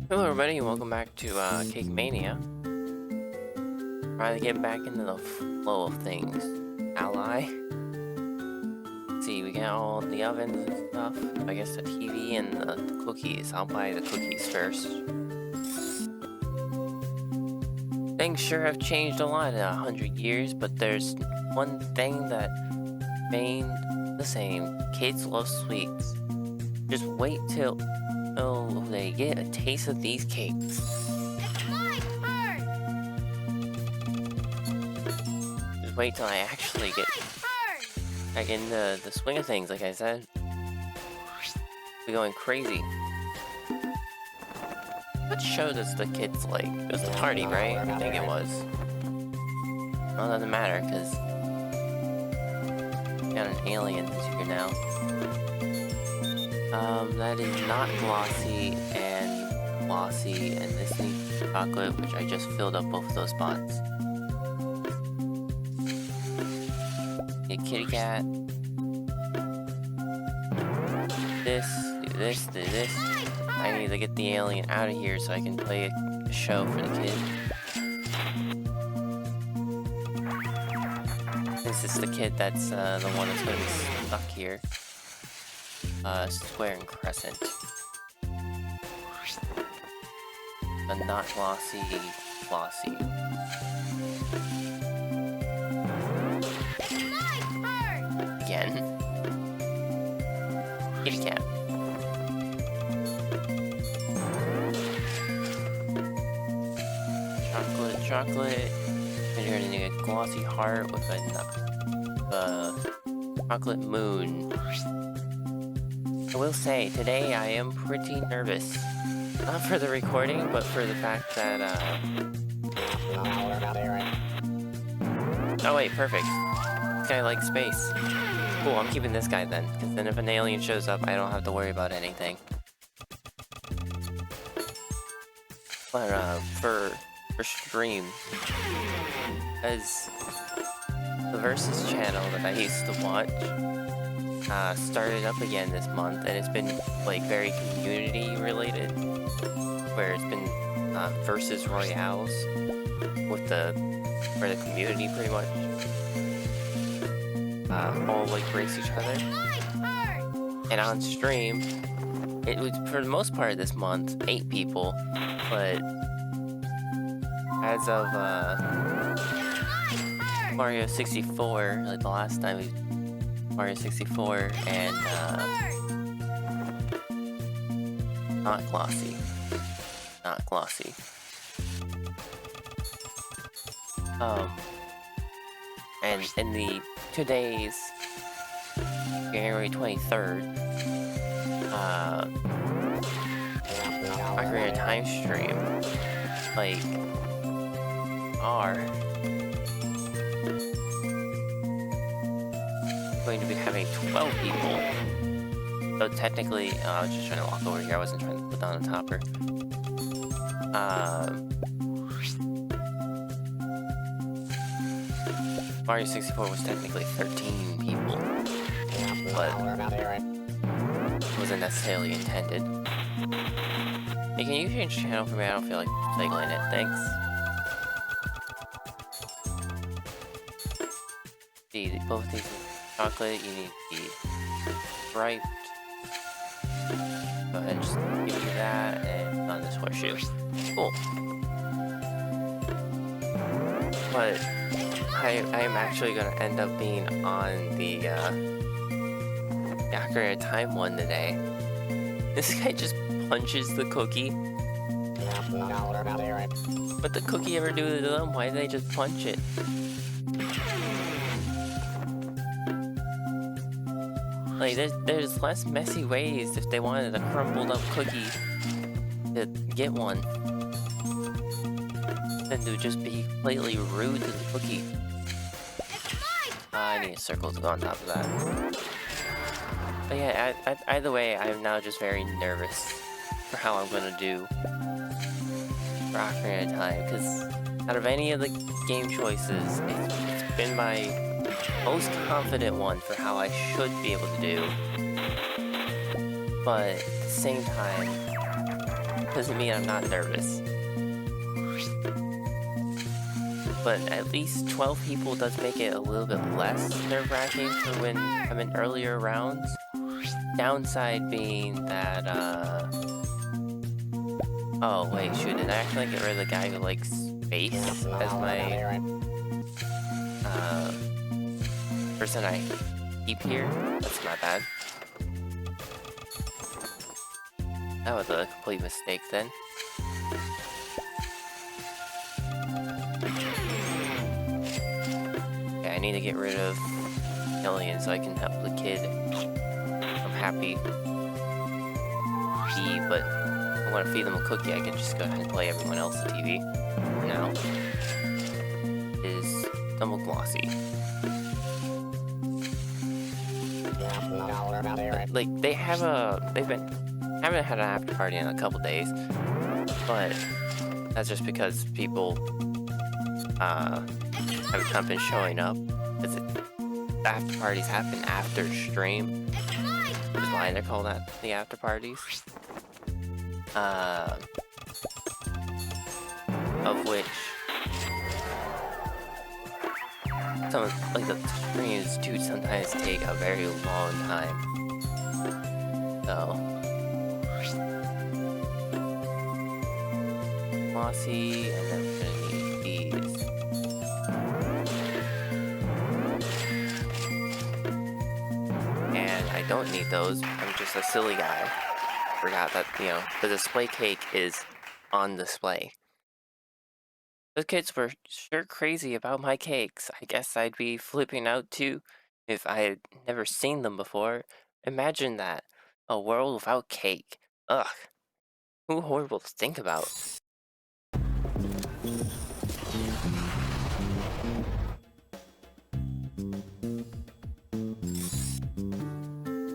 Hello everybody and welcome back to Cake Mania. Trying to get back into the flow of things. Ally. Let's see, we got all the ovens and stuff. I guess the TV and the cookies. I'll buy the cookies first. Things sure have changed a lot in 100 years, but there's one thing that remained the same. Kids love sweets. Just wait till they get a taste of these cakes. It's my turn! Just wait till I actually get back in the swing of things, like I said. We're going crazy. What show does the kids like? It was the party, right? I think it was. Well, it doesn't matter, because got an alien this year now. That is not glossy and glossy, and this needs chocolate, which I just filled up both of those spots. Get kitty cat. Do this. I need to get the alien out of here so I can play a show for the kid. This is the kid that's the one that's gonna be stuck here. Square and crescent. But not glossy. Again. Kitty cat. Chocolate. And you're gonna need a glossy heart with a chocolate moon. I will say, today I am pretty nervous. Not for the recording, but for the fact that, Oh wait, perfect. This guy likes space. Cool, I'm keeping this guy then, because then if an alien shows up, I don't have to worry about anything. But, for stream, as the Versus channel that I used to watch, started up again this month, and it's been like very community related, where it's been versus royales with for the community pretty much all like race each other. And on stream, it was for the most part this month 8 people, but as of Mario 64, like the last time we Mario 64 and not glossy. And in the today's January 23rd Ocarina of Time stream, like going to be having 12 people. So technically, I was just trying to walk over here. I wasn't trying to put down a topper. Mario 64 was technically 13 people, but wasn't necessarily intended. Hey, can you change channel for me? I don't feel like cycling it. Thanks. See, both these chocolate, you need the striped. Go ahead and just give me that, and on this horseshoe. Cool. But I am actually going to end up being on the Ocarina of Time one today. This guy just punches the cookie. What the cookie ever do to them? Why did they just punch it? Like, there's less messy ways if they wanted a crumpled up cookie to get one than to just be completely rude to the cookie. I need a circle to go on top of that. But yeah, either way, I'm now just very nervous for how I'm gonna do for Ocarina of Time, because out of any of the game choices, it's been my most confident one for how I should be able to do. But at the same time, doesn't mean I'm not nervous. But at least 12 people does make it a little bit less nerve-wracking for when I'm in earlier rounds. Downside being that, oh, wait, shoot, did I actually get rid of the guy who likes space as my, person I keep here? That's my bad. That was a complete mistake then. Okay, I need to get rid of Alien so I can help the kid. I'm happy. But I want to feed them a cookie. I can just go ahead and play everyone else on TV. For now is Double Glossy. Like they've haven't had an after party in a couple days, but that's just because people haven't not been showing up. Because the after parties happen after stream, which is why they're called the after parties. Of which some of, like, the streams do sometimes take a very long time. So Mossy, and then we're gonna need these. And I don't need those. I'm just a silly guy. Forgot that, you know, the display cake is on display. The kids were sure crazy about my cakes. I guess I'd be flipping out too if I had never seen them before. Imagine that. A world without cake. Ugh. Who horrible to think about.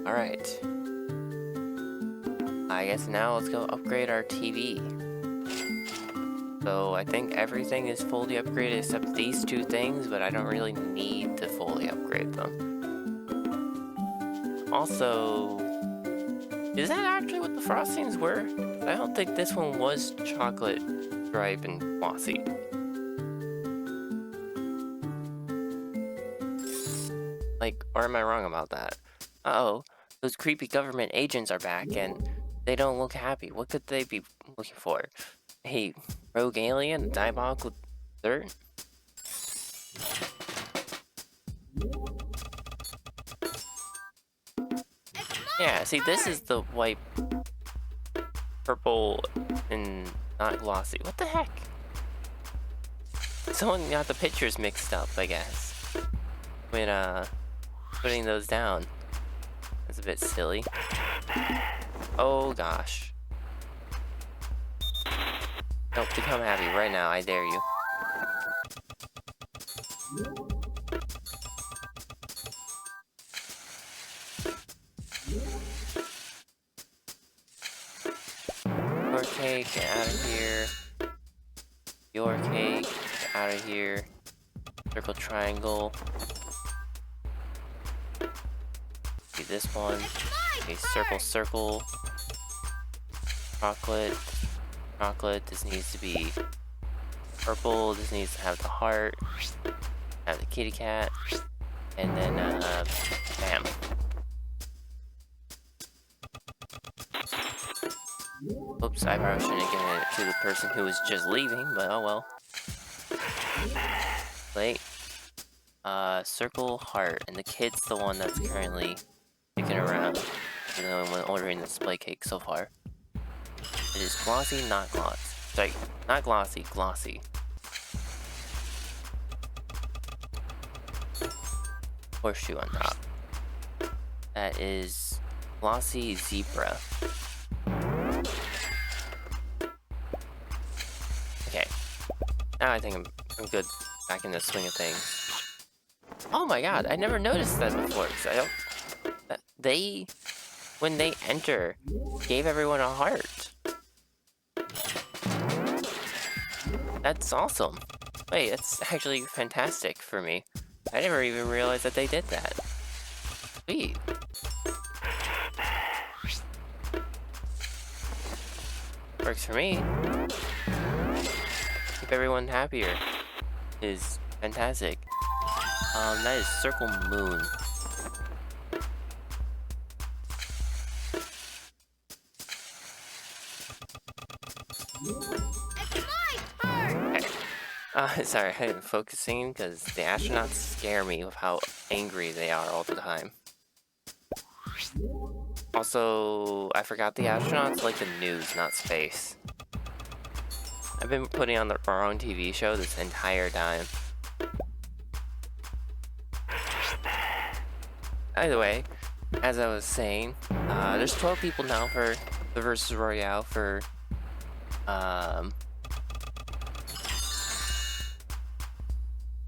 Alright. I guess now let's go upgrade our TV. So I think everything is fully upgraded except these two things, but I don't really need to fully upgrade them. Also, is that actually what the frostings were? I don't think this one was chocolate, stripe, and glossy. Like, or am I wrong about that? Uh-oh, those creepy government agents are back and they don't look happy. What could they be looking for? Hey, rogue alien, diabolical dirt? Yeah, see, this is the white, purple, and not glossy. What the heck? Someone got the pictures mixed up, I guess. When, putting those down. That's a bit silly. Oh, gosh. Nope, become happy right now, I dare you. Your cake, get out of here. Your cake, get out of here. Circle, triangle. See this one. Okay, circle, circle. Chocolate. Chocolate. This needs to be purple. This needs to have the heart. Have the kitty cat. And then, bam. Oops, I probably shouldn't have given it to the person who was just leaving, but oh well. Wait. Circle, heart, and the kid's the one that's currently sticking around. He's the only one ordering the display cake so far. It is glossy, not gloss. Sorry, not glossy, glossy. Horseshoe on top. That is glossy zebra. Okay. Now I think I'm good back in the swing of things. Oh my god, I never noticed that before. Cause I don't. They, when they enter, gave everyone a heart. That's awesome. Wait, that's actually fantastic for me. I never even realized that they did that. Sweet. Works for me. Keep everyone happier is fantastic. That is Circle Moon. It's my turn! Okay. Sorry, I'm focusing because the astronauts scare me with how angry they are all the time. Also, I forgot the astronauts like the news, not space. I've been putting on the wrong TV show this entire time. Either way, as I was saying, there's 12 people now for the Versus Royale for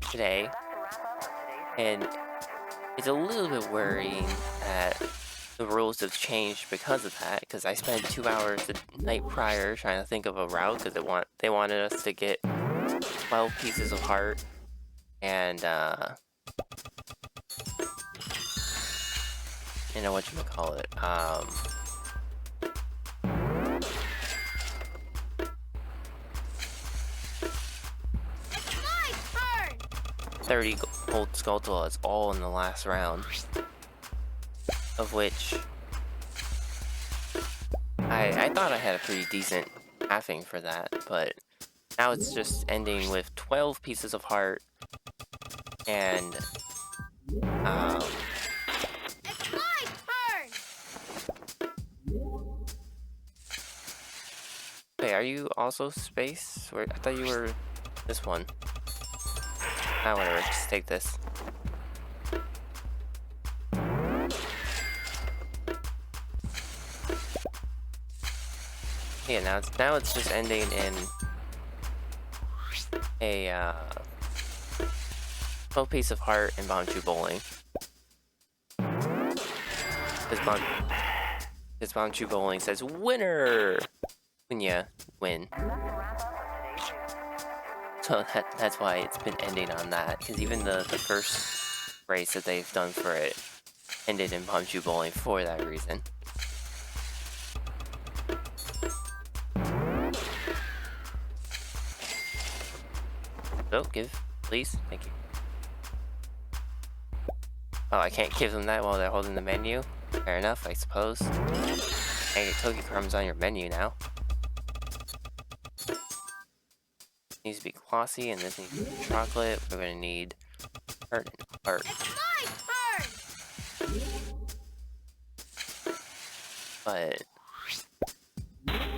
today, and it's a little bit worrying that the rules have changed because of that, because I spent 2 hours the night prior trying to think of a route because they wanted us to get 12 pieces of heart and you know what you call it, 30 gold Skulltulas all in the last round, of which I thought I had a pretty decent halving for that, but now it's just ending with 12 pieces of heart and It's my turn! wait, are you also space? Or I thought you were this one. Ah, whatever, just take this. Yeah, now it's just ending in a 12 piece of heart and Bonchu bowling. This Bonchu bowling says winner when you win. So that's why it's been ending on that, because even the first race that they've done for it ended in Bonchu bowling for that reason. So, give, please. Thank you. Oh, I can't give them that while they're holding the menu? Fair enough, I suppose. Hey, cookie crumbs on your menu now. Needs to be glossy, and this needs to be chocolate. We're gonna need heart and heart. It's my turn! But...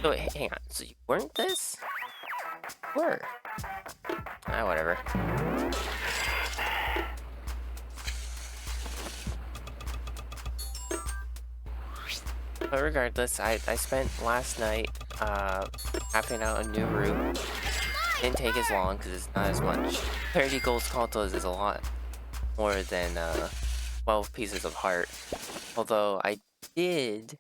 So, wait, hang on. So you weren't this? Were. Ah, whatever. But regardless, I spent last night mapping out a new route. Didn't take as long because it's not as much. 30 gold Skulltulas is a lot more than 12 pieces of heart. Although I did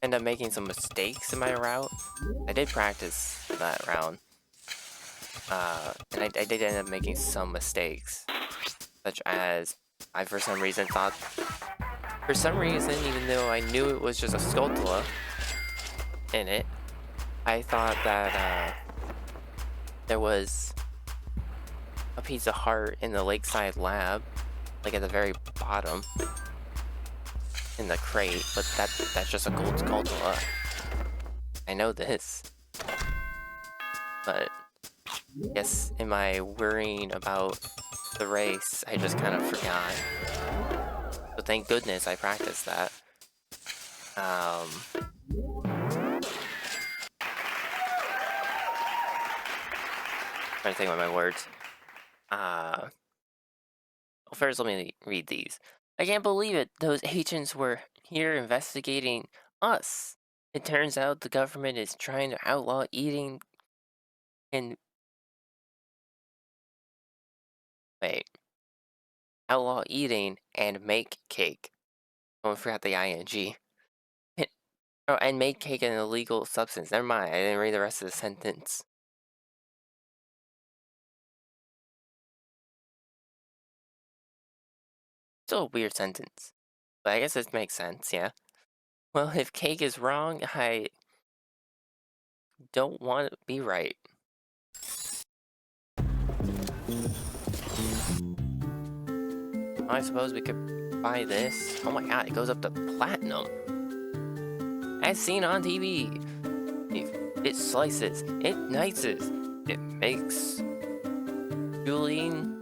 end up making some mistakes in my route. I did practice that round. And I did end up making some mistakes. Such as, I for some reason, even though I knew it was just a Skulltula in it, I thought that there was a piece of heart in the Lakeside Lab, like at the very bottom in the crate, but that's just a gold Skulltula. I know this, but I guess in my worrying about the race, I just kind of forgot. So thank goodness I practiced that. Trying to think about my words. Well, first let me read these. I can't believe it. Those agents were here investigating us. It turns out the government is trying to outlaw eating and... Wait. Outlaw eating and make cake. Oh, I forgot the ing. Oh, and make cake an illegal substance. Never mind, I didn't read the rest of the sentence. Still a weird sentence. But I guess it makes sense, yeah. Well, if cake is wrong, I don't want to be right. I suppose we could buy this. Oh my god, it goes up to platinum. As seen on TV. It slices, it dices, it makes julienne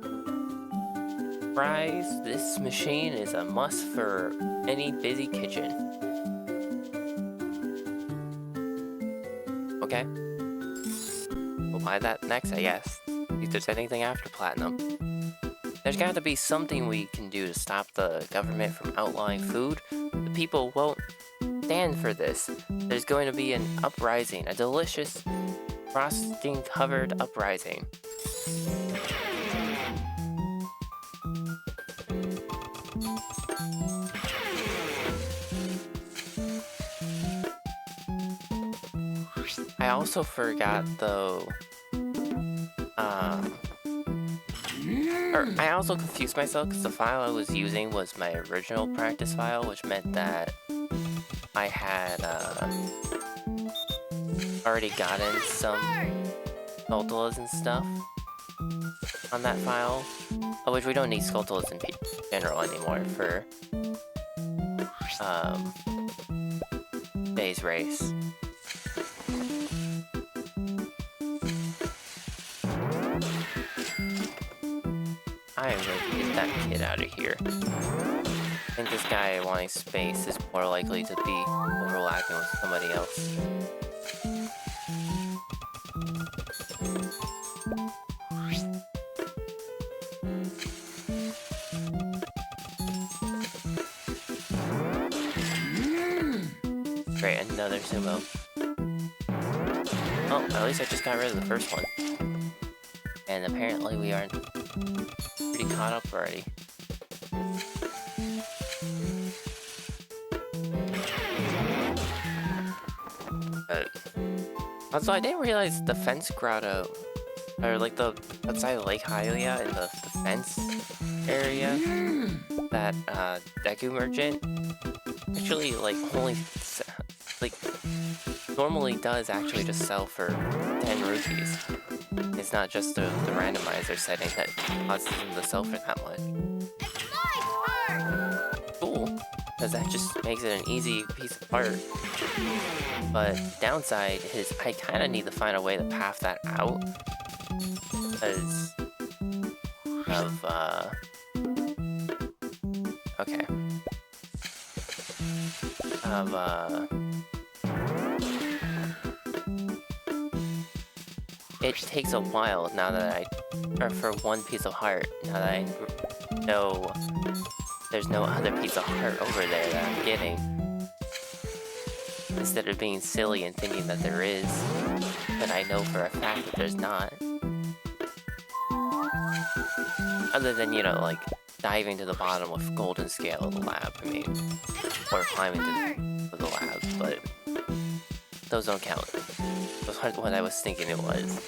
fries. This machine is a must for any busy kitchen. Okay. We'll buy that next, I guess. If there's anything after platinum. There's got to be something we can do to stop the government from outlawing food. The people won't stand for this. There's going to be an uprising, a delicious frosting-covered uprising. I also forgot though, or I also confused myself because the file I was using was my original practice file, which meant that I had already gotten some sculptulas and stuff on that file, which we don't need sculptulas in general anymore for today's race. I am going to get that kid out of here. I think this guy wanting space is more likely to be overlapping with somebody else. Great, another sumo. Oh, at least I just got rid of the first one. And apparently we aren't pretty caught up already. Also, I didn't realize the fence grotto, or like the outside of Lake Hylia in the fence area, that Deku merchant actually like only like normally does actually just sell for 10 rupees. It's not just the randomizer setting that causes them to sell for that much. It's my turn. Cool, because that just makes it an easy piece of art. But downside is I kind of need to find a way to path that out because of okay, it takes a while now that or for one piece of heart, now that I know there's no other piece of heart over there that I'm getting. Instead of being silly and thinking that there is, but I know for a fact that there's not. Other than, you know, like diving to the bottom with golden scale of the lab, I mean, or climbing to the lab, but those don't count. Those aren't what I was thinking it was.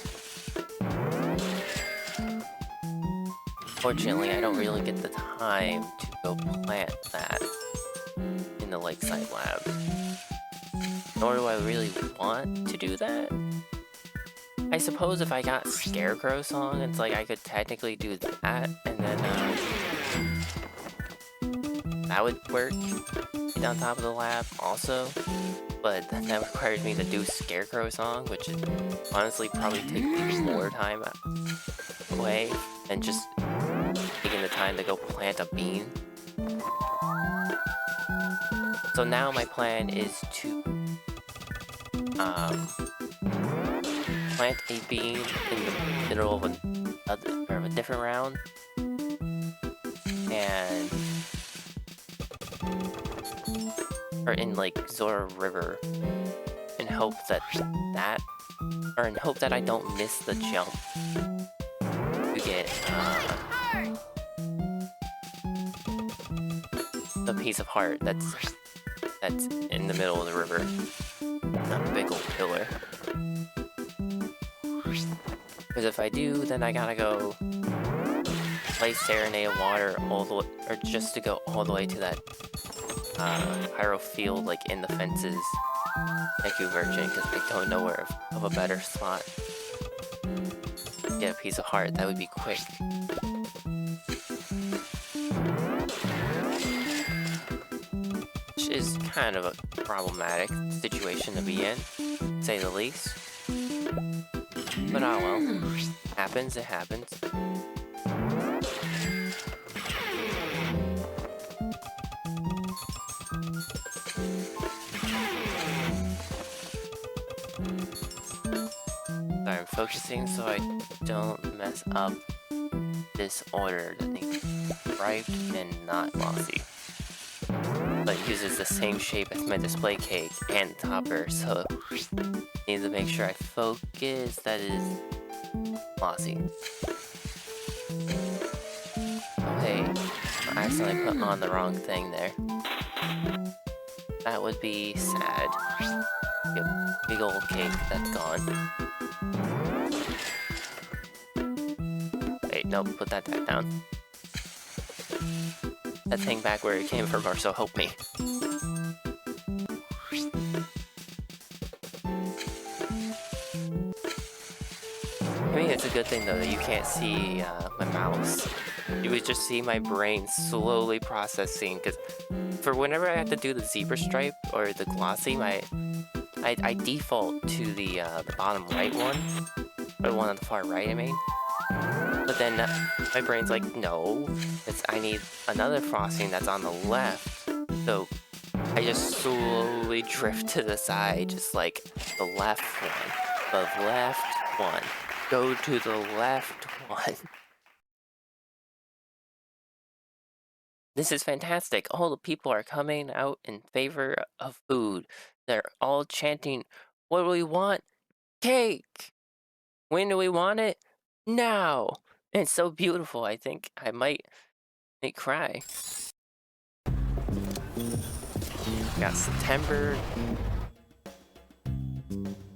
Fortunately, I don't really get the time to go plant that in the lakeside lab. Nor do I really want to do that. I suppose if I got Scarecrow Song, it's like I could technically do that, and then that would work on top of the lab also. But that requires me to do Scarecrow Song, which is honestly probably take even more time away than just taking the time to go plant a bean. So now my plan is to plant a bean in the middle of a different round, and or in like Zora River, and hope that I don't miss the jump to get the piece of heart that's in the middle of the river. Not a big old pillar. Because if I do, then I gotta go play Serenade of Water all the way, or just to go all the way to that pyro field like in the fences. Thank you, Virgin, because I don't know where of a better spot. Get a piece of heart, that would be quick. Which is kind of a problematic situation to be in, to say the least. But oh well. Happens, it happens. Sorry, I'm focusing so I don't mess up this order. I think striped and not glossy. But it uses the same shape as my display cake and topper, so need to make sure I focus that it is glossy. Oh hey, I accidentally put on the wrong thing there. That would be sad. Yep, big old cake that's gone. Wait, nope, put that back down. That thing back where it came from, or so help me. I mean, it's a good thing though that you can't see my mouse. You would just see my brain slowly processing, because for whenever I have to do the zebra stripe or the glossy, I default to the bottom right one, or the one on the far right, I mean. But then my brain's like, no, I need another frosting that's on the left. So I just slowly drift to the side, just like the left one, the left one, go to the left one. This is fantastic. All the people are coming out in favor of food. They're all chanting, what do we want? Cake! When do we want it? Now! And it's so beautiful, I think I might cry. Got September,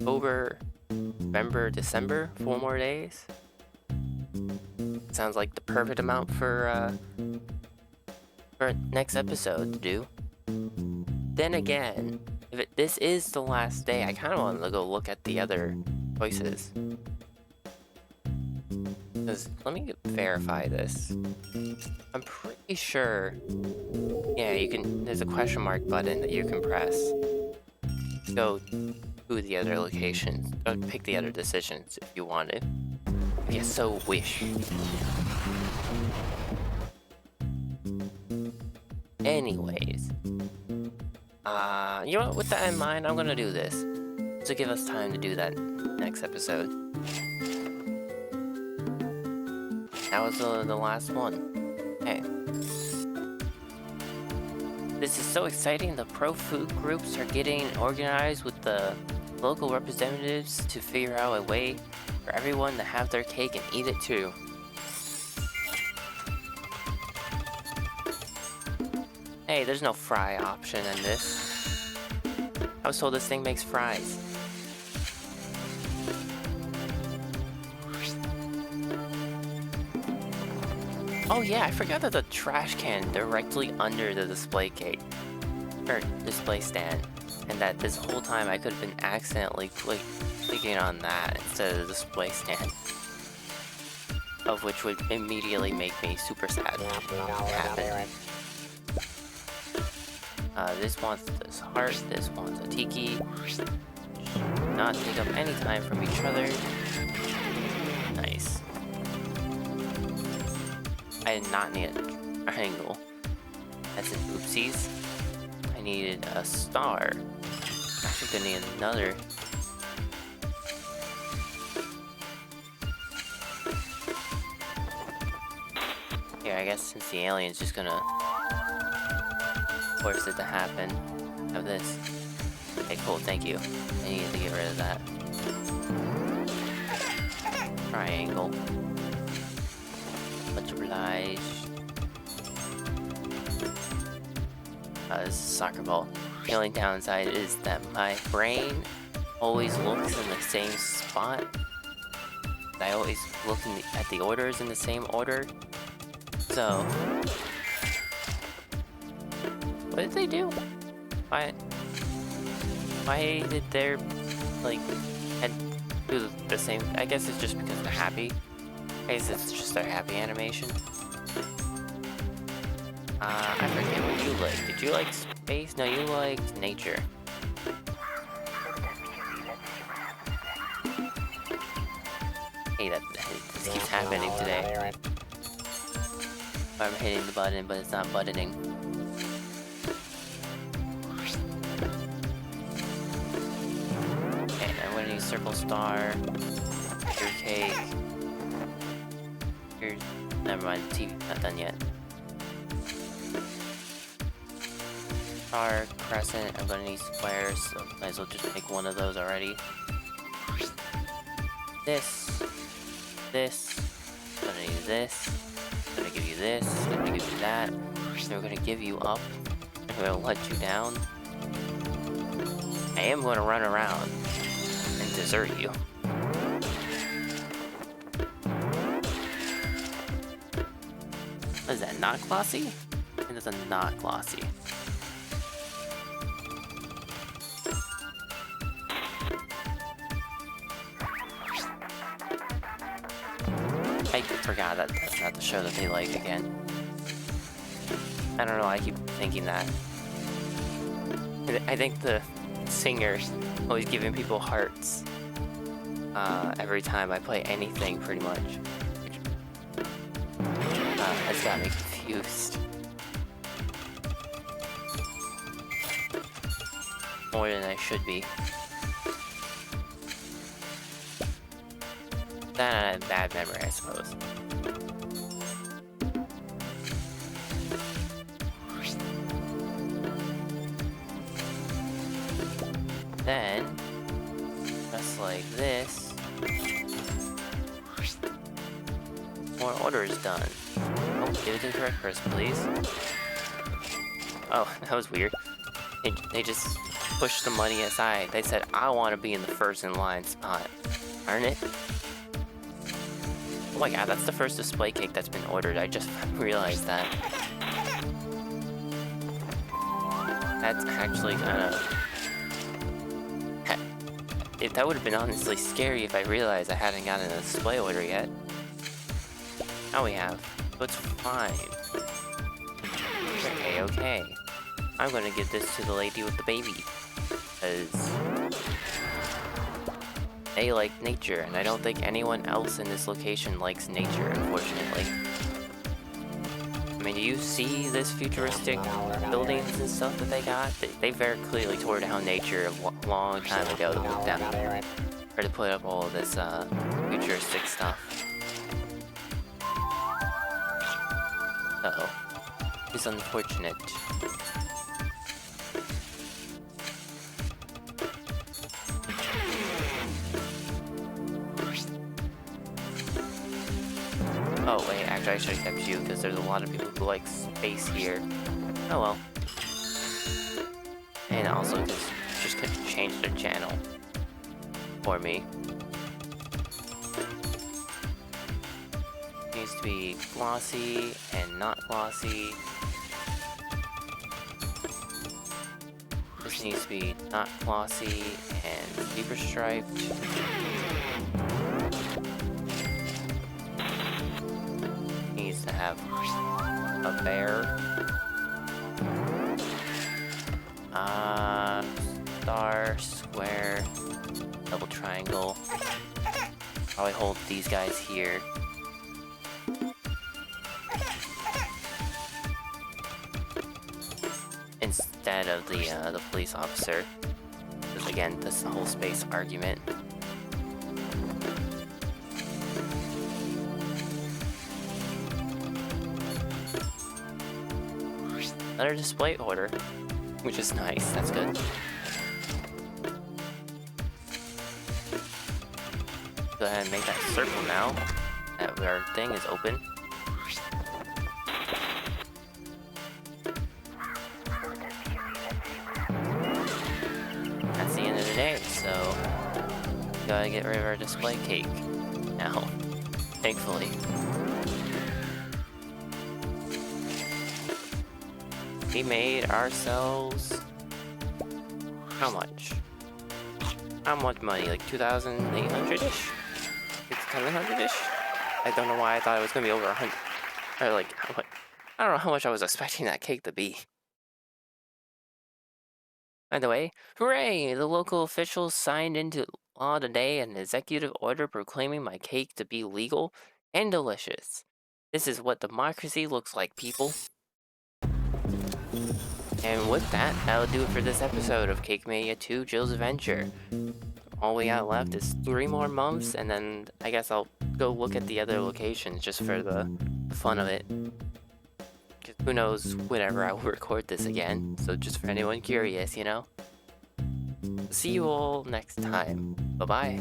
October, November, December, 4 more days. Sounds like the perfect amount for next episode to do. Then again, if this is the last day, I kind of want to go look at the other choices. Because let me verify this. I'm pretty sure. Yeah, you can. There's a question mark button that you can press. Go to the other locations. Or pick the other decisions if you want it. If you so wish. Anyways, you know what? With that in mind, I'm gonna do this to give us time to do that next episode. That was the last one. Okay. This is so exciting. The pro food groups are getting organized with the local representatives to figure out a way for everyone to have their cake and eat it too. Hey, there's no fry option in this. I was told this thing makes fries. Oh yeah, I forgot that the trash can directly under the display cake, or display stand, and that this whole time I could have been accidentally clicking on that instead of the display stand, of which would immediately make me super sad. Happen. This wants this heart, this wants a tiki. Not take up any time from each other. Nice. I did not need a triangle. That's an oopsies. I needed a star. Actually gonna need another. Here, I guess since the alien's just gonna force it to happen. Have this. Okay, cool, thank you. I need to get rid of that. Triangle. Much obliged. This is a soccer ball. The only downside is that my brain always looks in the same spot. I always look at the orders in the same order. So What did they do? Why did their, like, head do the same? I guess it's just because they're happy. I guess it's just their happy animation. I forget what you like. Did you like space? No, you liked nature. Hey, this keeps happening today. I'm hitting the button, but it's not buttoning. Okay, I'm gonna use circle star. Your cake. Here's. Never mind, the TV's not done yet. Star, crescent, I'm gonna need squares, so might as well just make one of those already. This. I'm gonna use this. I'm gonna give you this. I'm gonna give you that. Then we're gonna give you up. I'm gonna let you down. I am gonna run around and desert you. What is that, not glossy? I think that's a not glossy. I forgot that that's not the show that they like again. I don't know, I keep thinking that. I think the singer's always giving people hearts every time I play anything, pretty much. That's got me confused. More than I should be. That and I have bad memory, I suppose. Then, just like this, more orders done. Oh, give it to the correct person, please. Oh, that was weird. They just pushed the money aside. They said, I want to be in the first in line spot. Earn it? Oh my god, that's the first display cake that's been ordered. I just realized that. That's actually kind of... That would have been honestly scary if I realized I hadn't gotten a display order yet. Now we have. So it's fine. Okay. I'm gonna give this to the lady with the baby. Because... they like nature, and I don't think anyone else in this location likes nature, unfortunately. I mean, do you see this futuristic buildings and stuff that they got? They very clearly tore down nature a long time ago to put down, or to put up all of this futuristic stuff. Uh-oh. It's unfortunate. Oh wait, actually I should have kept you because there's a lot of people who like space here. Oh well. And also because just couldn't change their channel for me. Needs to be glossy and not glossy. This needs to be not glossy and zebra striped. Needs to have a bear. Star, square, double triangle. Probably hold these guys here. Instead of the police officer. Because again, this is the whole space argument. Another display order, which is nice. That's good. Go ahead and make that circle now. That our thing is open. That's the end of the day, so gotta get rid of our display cake now, thankfully. we made ourselves how much? How much money? Like 2,800-ish? 6,700-ish? I don't know why I thought it was gonna be over 100. Or like, how much? I don't know how much I was expecting that cake to be. By the way, hooray! The local officials signed into law today an executive order proclaiming my cake to be legal and delicious. This is what democracy looks like, people. And with that, that'll do it for this episode of Cake Mania 2 Jill's Adventure. All we got left is 3 more months, and then I guess I'll go look at the other locations just for the fun of it. Because who knows whenever I will record this again, so just for anyone curious, you know? See you all next time. Bye-bye.